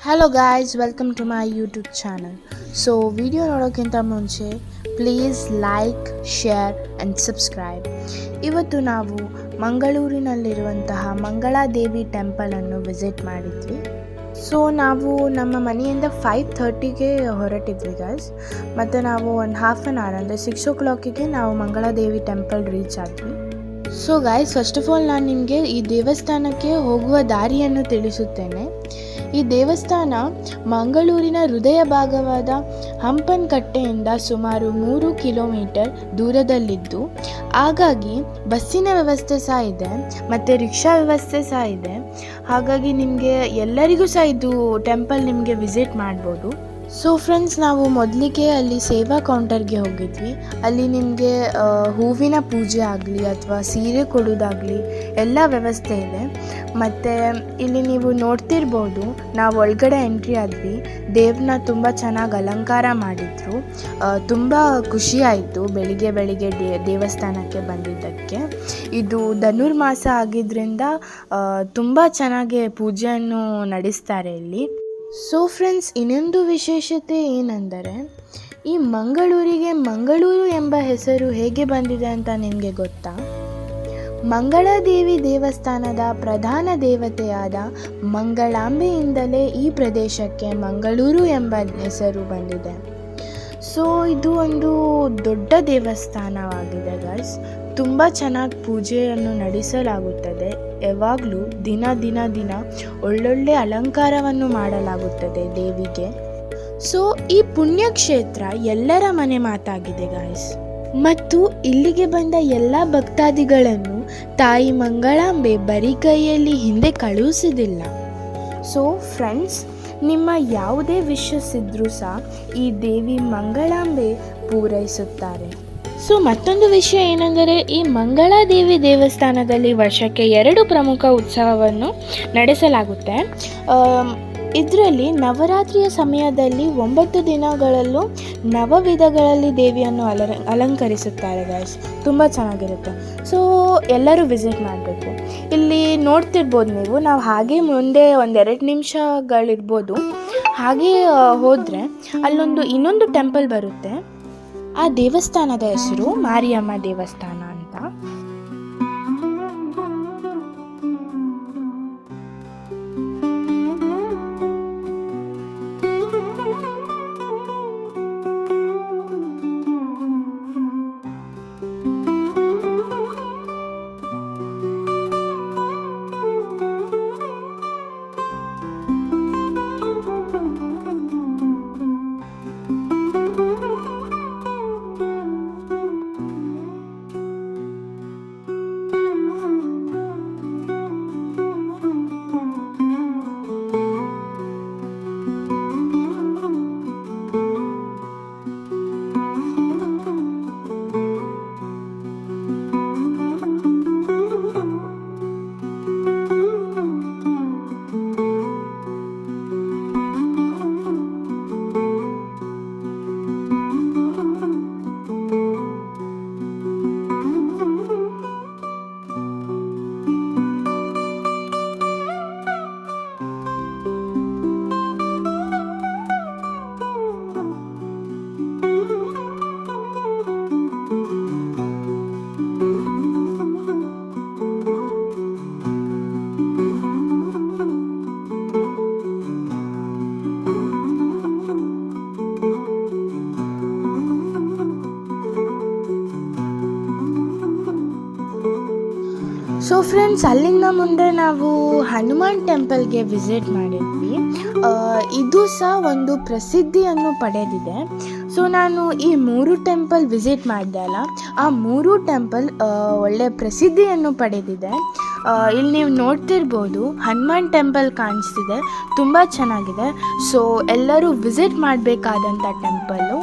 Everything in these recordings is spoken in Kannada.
Hello guys, welcome to my YouTube channel. So video ನೋಡೋಕ್ಕಿಂತ ಮುಂಚೆ please like, share and subscribe. ಇವತ್ತು ನಾವು ಮಂಗಳೂರಿನಲ್ಲಿರುವಂತಹ ಮಂಗಳಾದೇವಿ ಟೆಂಪಲನ್ನು ವಿಸಿಟ್ ಮಾಡಿದ್ವಿ. ಸೊ ನಾವು ನಮ್ಮ ಮನೆಯಿಂದ 5:30ಗೆ ಹೊರಟಿದ್ವಿ ಗಾಯ್ಸ್. ಮತ್ತು ನಾವು ಒಂದು ಹಾಫ್ ಆನ್ ಅವರ್ ಅಂದರೆ 6 o'clockಗೆ ನಾವು ಮಂಗಳಾದೇವಿ ಟೆಂಪಲ್ ರೀಚ್ ಆದ್ವಿ. So guys, first of all ನಾನು ನಿಮಗೆ ಈ ದೇವಸ್ಥಾನಕ್ಕೆ ಹೋಗುವ ದಾರಿಯನ್ನು ತಿಳಿಸುತ್ತೇನೆ. ಈ ದೇವಸ್ಥಾನ ಮಂಗಳೂರಿನ ಹೃದಯ ಭಾಗವಾದ ಹಂಪನಕಟ್ಟೆಯಿಂದ ಸುಮಾರು 3 ಕಿಲೋಮೀಟರ್ ದೂರದಲ್ಲಿದ್ದು, ಹಾಗಾಗಿ ಬಸ್ಸಿನ ವ್ಯವಸ್ಥೆ ಸಹ ಇದೆ ಮತ್ತು ರಿಕ್ಷಾ ವ್ಯವಸ್ಥೆ ಸಹ ಇದೆ. ಹಾಗಾಗಿ ನಿಮಗೆ ಎಲ್ಲರಿಗೂ ಸಹ ಇದು ಟೆಂಪಲ್ ನಿಮಗೆ ವಿಸಿಟ್ ಮಾಡ್ಬೋದು. ಸೊ ಫ್ರೆಂಡ್ಸ್, ನಾವು ಮೊದಲಿಗೆ ಅಲ್ಲಿ ಸೇವಾ ಕೌಂಟರ್ಗೆ ಹೋಗಿದ್ವಿ. ಅಲ್ಲಿ ನಿಮಗೆ ಹೂವಿನ ಪೂಜೆ ಆಗಲಿ ಅಥವಾ ಸೀರೆ ಕೊಡೋದಾಗಲಿ ಎಲ್ಲ ವ್ಯವಸ್ಥೆ ಇದೆ. ಮತ್ತು ಇಲ್ಲಿ ನೀವು ನೋಡ್ತಿರ್ಬೋದು, ನಾವು ಒಳಗಡೆ ಎಂಟ್ರಿ ಆದ್ವಿ. ದೇವ್ರನ್ನ ತುಂಬ ಚೆನ್ನಾಗಿ ಅಲಂಕಾರ ಮಾಡಿದ್ರು. ತುಂಬ ಖುಷಿಯಾಯಿತು ಬೆಳಿಗ್ಗೆ ದೇವಸ್ಥಾನಕ್ಕೆ ಬಂದಿದ್ದಕ್ಕೆ. ಇದು ಧನುರ್ಮಾಸ ಆಗಿದ್ದರಿಂದ ತುಂಬ ಚೆನ್ನಾಗಿ ಪೂಜೆಯನ್ನು ನಡೆಸ್ತಾರೆ ಇಲ್ಲಿ. ಸೊ ಫ್ರೆಂಡ್ಸ್, ಇನ್ನೊಂದು ವಿಶೇಷತೆ ಏನೆಂದರೆ, ಈ ಮಂಗಳೂರಿಗೆ ಮಂಗಳೂರು ಎಂಬ ಹೆಸರು ಹೇಗೆ ಬಂದಿದೆ ಅಂತ ನಿಮಗೆ ಗೊತ್ತಾ? ಮಂಗಳಾದೇವಿ ದೇವಸ್ಥಾನದ ಪ್ರಧಾನ ದೇವತೆಯಾದ ಮಂಗಳಾಂಬೆಯಿಂದಲೇ ಈ ಪ್ರದೇಶಕ್ಕೆ ಮಂಗಳೂರು ಎಂಬ ಹೆಸರು ಬಂದಿದೆ. ಸೊ ಇದು ಒಂದು ದೊಡ್ಡ ದೇವಸ್ಥಾನವಾಗಿದೆ ಗಾಯ್ಸ್. ತುಂಬ ಚೆನ್ನಾಗಿ ಪೂಜೆಯನ್ನು ನಡೆಸಲಾಗುತ್ತದೆ. ಯಾವಾಗಲೂ ದಿನ ಒಳ್ಳೊಳ್ಳೆ ಅಲಂಕಾರವನ್ನು ಮಾಡಲಾಗುತ್ತದೆ ದೇವಿಗೆ. ಸೊ ಈ ಪುಣ್ಯಕ್ಷೇತ್ರ ಎಲ್ಲರ ಮನೆ ಮಾತಾಗಿದೆ ಗಾಯ್ಸ್. ಮತ್ತು ಇಲ್ಲಿಗೆ ಬಂದ ಎಲ್ಲ ಭಕ್ತಾದಿಗಳನ್ನು ತಾಯಿ ಮಂಗಳಾಂಬೆ ಬರೀ ಕೈಯಲ್ಲಿ ಹಿಂದೆ ಕಳುಹಿಸುವುದಿಲ್ಲ. ಸೊ ಫ್ರೆಂಡ್ಸ್, ನಿಮ್ಮ ಯಾವುದೇ ವಿಶಸ್ ಇದ್ರೂ ಸಹ ಈ ದೇವಿ ಮಂಗಳಾಂಬೆ ಪೂರೈಸುತ್ತಾರೆ. ಸೊ ಮತ್ತೊಂದು ವಿಷಯ ಏನೆಂದರೆ, ಈ ಮಂಗಳಾದೇವಿ ದೇವಸ್ಥಾನದಲ್ಲಿ ವರ್ಷಕ್ಕೆ 2 ಪ್ರಮುಖ ಉತ್ಸವವನ್ನು ನಡೆಸಲಾಗುತ್ತೆ. ಇದರಲ್ಲಿ ನವರಾತ್ರಿಯ ಸಮಯದಲ್ಲಿ 9 ದಿನಗಳಲ್ಲೂ ನವವಿಧಗಳಲ್ಲಿ ದೇವಿಯನ್ನು ಅಲಂಕರಿಸುತ್ತಾರೆ ಗಾಯ್ಸ್. ತುಂಬ ಚೆನ್ನಾಗಿರುತ್ತೆ. ಸೊ ಎಲ್ಲರೂ ವಿಸಿಟ್ ಮಾಡಬೇಕು. ಇಲ್ಲಿ ನೋಡ್ತಿರ್ಬೋದು ನೀವು, ನಾವು ಹಾಗೆ ಮುಂದೆ 1-2 ನಿಮಿಷಗಳಿರ್ಬೋದು. ಹಾಗೆ ಹೋದರೆ ಅಲ್ಲೊಂದು ಇನ್ನೊಂದು ಟೆಂಪಲ್ ಬರುತ್ತೆ. ಆ ದೇವಸ್ಥಾನದ ಹೆಸರು ಮಾರಿಯಮ್ಮ ದೇವಸ್ಥಾನ ಅಂತ. ಸೊ ಫ್ರೆಂಡ್ಸ್, ಅಲ್ಲಿಂದ ಮುಂದೆ ನಾವು ಹನುಮಾನ್ ಟೆಂಪಲ್ಗೆ ವಿಸಿಟ್ ಮಾಡಿದ್ವಿ. ಇದು ಸಹ ಒಂದು ಪ್ರಸಿದ್ಧಿಯನ್ನು ಪಡೆದಿದೆ. ಸೊ ನಾನು ಈ 3 ಟೆಂಪಲ್ ವಿಸಿಟ್ ಮಾಡಿದೆ ಅಲ್ಲ, ಆ 3 ಟೆಂಪಲ್ ಒಳ್ಳೆ ಪ್ರಸಿದ್ಧಿಯನ್ನು ಪಡೆದಿದೆ. ಇಲ್ಲಿ ನೀವು ನೋಡ್ತಿರ್ಬೋದು, ಹನುಮಾನ್ ಟೆಂಪಲ್ ಕಾಣಿಸ್ತಿದೆ, ತುಂಬ ಚೆನ್ನಾಗಿದೆ. ಸೊ ಎಲ್ಲರೂ ವಿಸಿಟ್ ಮಾಡಬೇಕಾದಂಥ ಟೆಂಪಲ್ಲು.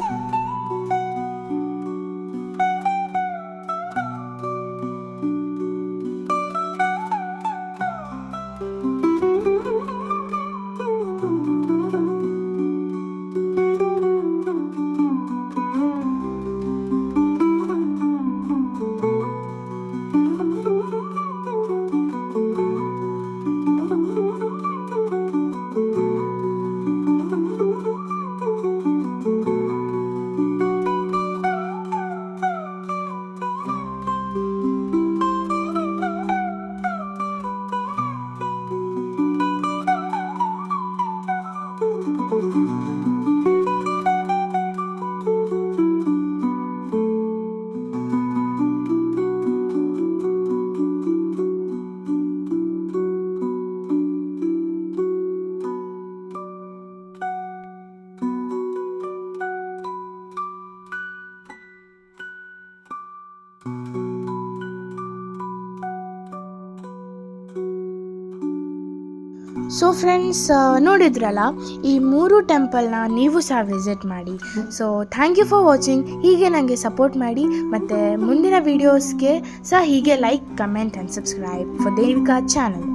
ಸೊ ಫ್ರೆಂಡ್ಸ್, ನೋಡಿದ್ರಲ್ಲ, ಈ 3 ಟೆಂಪಲ್ನ ನೀವು ಸಹ ವಿಸಿಟ್ ಮಾಡಿ. So thank you for watching. ಹೀಗೆ ನನಗೆ ಸಪೋರ್ಟ್ ಮಾಡಿ, ಮತ್ತು ಮುಂದಿನ ವೀಡಿಯೋಸ್ಗೆ ಸಹ ಹೀಗೆ like, comment and subscribe for Devika channel.